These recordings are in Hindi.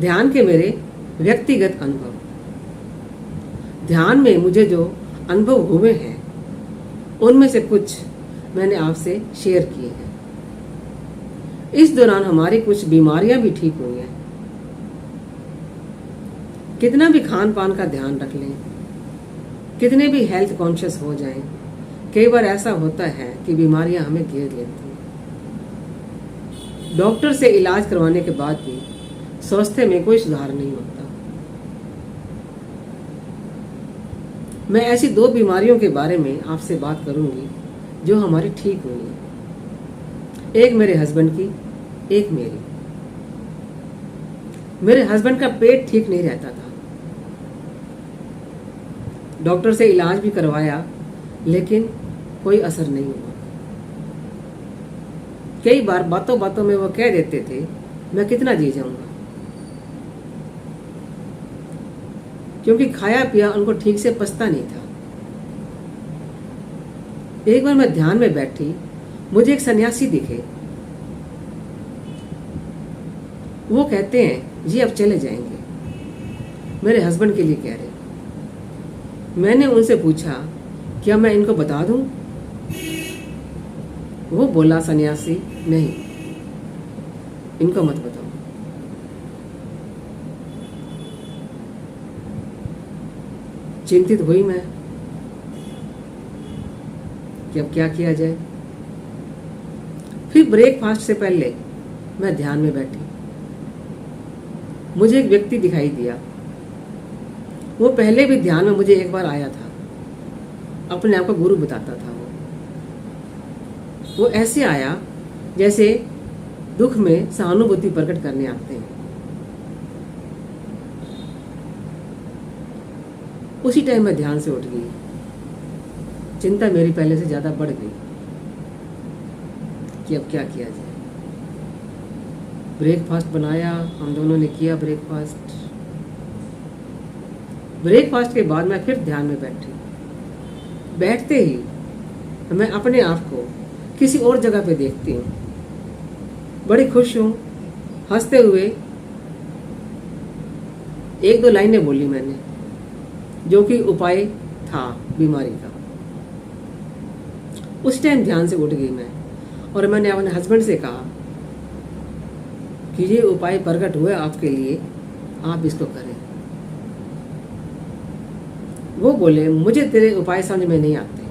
ध्यान के मेरे व्यक्तिगत अनुभव। ध्यान में मुझे जो अनुभव हुए हैं उनमें से कुछ मैंने आपसे शेयर किए हैं। इस दौरान हमारी कुछ बीमारियां भी ठीक हुई हैं। कितना भी खान पान का ध्यान रख लें, कितने भी हेल्थ कॉन्शियस हो जाएं, कई बार ऐसा होता है कि बीमारियां हमें घेर लेती हैं। डॉक्टर से इलाज करवाने के बाद भी स्वास्थ्य में कोई सुधार नहीं होता। मैं ऐसी 2 बीमारियों के बारे में आपसे बात करूंगी जो हमारी ठीक हुई है। एक मेरे हस्बैंड की, एक मेरी। मेरे हस्बैंड का पेट ठीक नहीं रहता था। डॉक्टर से इलाज भी करवाया लेकिन कोई असर नहीं हुआ। कई बार बातों बातों में वो कह देते थे मैं कितना जी जाऊंगा, क्योंकि खाया पिया उनको ठीक से पचता नहीं था। एक बार मैं ध्यान में बैठी, मुझे एक सन्यासी दिखे। वो कहते हैं जी अब चले जाएंगे, मेरे हस्बैंड के लिए कह रहे। मैंने उनसे पूछा क्या मैं इनको बता दूं? वो बोला सन्यासी नहीं, इनको मत बताओ। चिंतित हुई मैं कि अब क्या किया जाए। फिर ब्रेकफास्ट से पहले मैं ध्यान में बैठी। मुझे एक व्यक्ति दिखाई दिया। वो पहले भी ध्यान में मुझे एक बार आया था। अपने आप को गुरु बताता था। वो ऐसे आया जैसे दुख में सहानुभूति प्रकट करने आते हैं। उसी टाइम मैं ध्यान से उठ गई। चिंता मेरी पहले से ज्यादा बढ़ गई कि अब क्या किया जाए। ब्रेकफास्ट बनाया, हम दोनों ने किया ब्रेकफास्ट। ब्रेकफास्ट के बाद मैं फिर ध्यान में बैठी। बैठते ही मैं अपने आप को किसी और जगह पे देखती हूँ। बड़ी खुश हूँ, हंसते हुए 1-2 लाइनें बोली मैंने, जो कि उपाय था बीमारी का। उस टाइम ध्यान से उठ गई मैं और मैंने अपने हस्बैंड से कहा कि ये उपाय प्रकट हुए आपके लिए, आप इसको करें। वो बोले मुझे तेरे उपाय समझ में नहीं आते।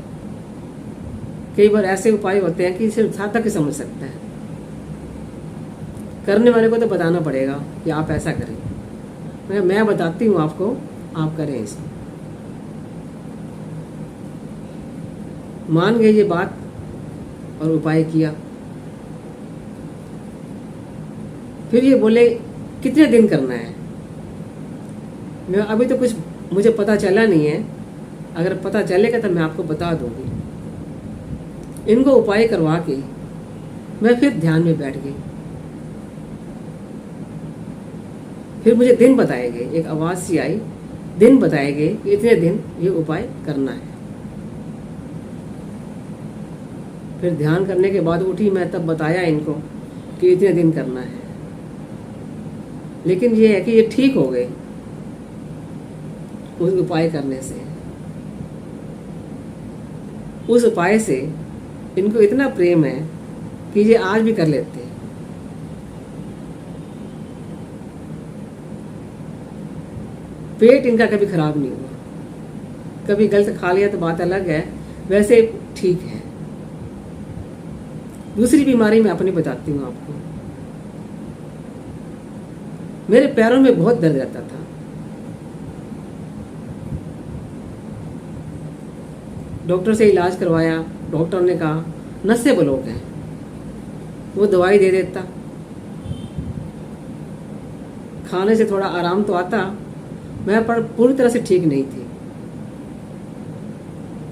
कई बार ऐसे उपाय होते हैं कि सिर्फ साधक ही समझ सकता है, करने वाले को तो बताना पड़ेगा कि आप ऐसा करें। मैं बताती हूँ आपको, आप करें इसको। मान गए ये बात और उपाय किया। फिर ये बोले कितने दिन करना है। मैं अभी तो कुछ मुझे पता चला नहीं है, अगर पता चलेगा तो मैं आपको बता दूंगी। इनको उपाय करवा के मैं फिर ध्यान में बैठ गई। फिर मुझे दिन बताए गए, एक आवाज सी आई, दिन बताए गए कि इतने दिन ये उपाय करना है। फिर ध्यान करने के बाद उठी मैं, तब बताया इनको कि इतने दिन करना है। लेकिन ये है कि ये ठीक हो गए उस उपाय करने से। उस उपाय से इनको इतना प्रेम है कि ये आज भी कर लेते हैं। पेट इनका कभी खराब नहीं हुआ। कभी गलत खा लिया तो बात अलग है, वैसे ठीक है। दूसरी बीमारी मैं अपनी बताती हूँ आपको। मेरे पैरों में बहुत दर्द रहता था। डॉक्टर से इलाज करवाया। डॉक्टर ने कहा नसें ब्लॉक हैं। वो दवाई दे देता, खाने से थोड़ा आराम तो आता, मैं पर पूरी तरह से ठीक नहीं थी।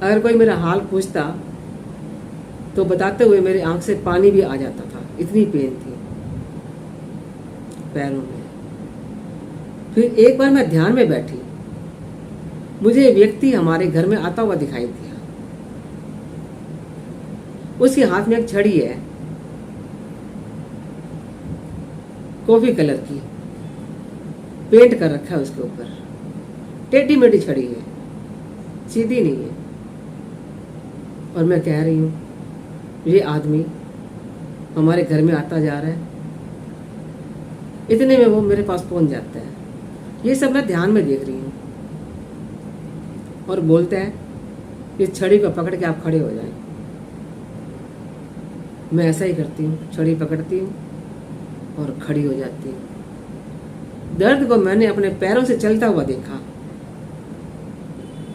अगर कोई मेरा हाल पूछता तो बताते हुए मेरी आंख से पानी भी आ जाता था, इतनी पेन थी पैरों में। फिर एक बार मैं ध्यान में बैठी, मुझे एक व्यक्ति हमारे घर में आता हुआ दिखाई दिया। उसके हाथ में एक छड़ी है, कॉफी कलर की। पेंट कर रखा है उसके ऊपर। टेढ़ी मेढ़ी छड़ी है, सीधी नहीं है। और मैं कह रही हूँ ये आदमी हमारे घर में आता जा रहा है, इतने में वो मेरे पास पहुंच जाता है। ये सब मैं ध्यान में देख रही हूँ। और बोलता है ये छड़ी को पकड़ के आप खड़े हो जाएं। मैं ऐसा ही करती हूँ, छड़ी पकड़ती हूँ और खड़ी हो जाती हूँ। दर्द को मैंने अपने पैरों से चलता हुआ देखा,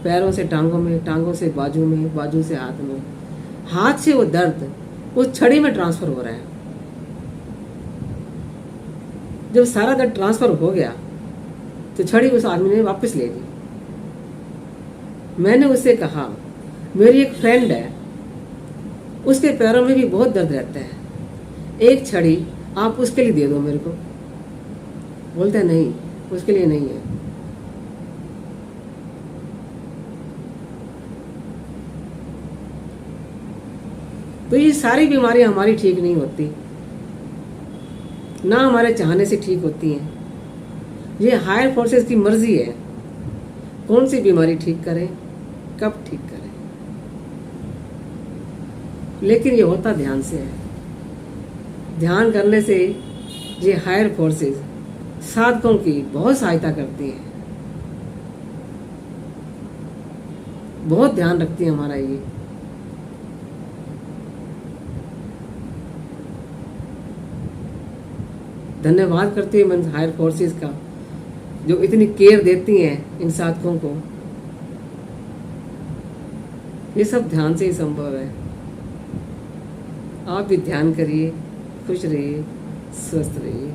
पैरों से टांगों में, टांगों से बाजू में, बाजू से हाथ में, हाथ से वो दर्द उस छड़ी में ट्रांसफर हो रहा है। जब सारा दर्द ट्रांसफर हो गया तो छड़ी उस आदमी ने वापस ले ली। मैंने उससे कहा मेरी एक फ्रेंड है, उसके पैरों में भी बहुत दर्द रहता है, एक छड़ी आप उसके लिए दे दो मेरे को। बोलता है नहीं, उसके लिए नहीं है। तो ये सारी बीमारियां हमारी ठीक नहीं होती, ना हमारे चाहने से ठीक होती हैं। ये हायर फोर्सेस की मर्जी है कौन सी बीमारी ठीक करें, कब ठीक करें। लेकिन ये होता ध्यान से है। ध्यान करने से ये हायर फोर्सेस साधकों की बहुत सहायता करती हैं, बहुत ध्यान रखती है हमारा। ये धन्यवाद करती है मैं हायर फोर्सेस का, जो इतनी केयर देती हैं इन साधकों को। ये सब ध्यान से ही संभव है। आप भी ध्यान करिए, खुश रहिए, स्वस्थ रहिए।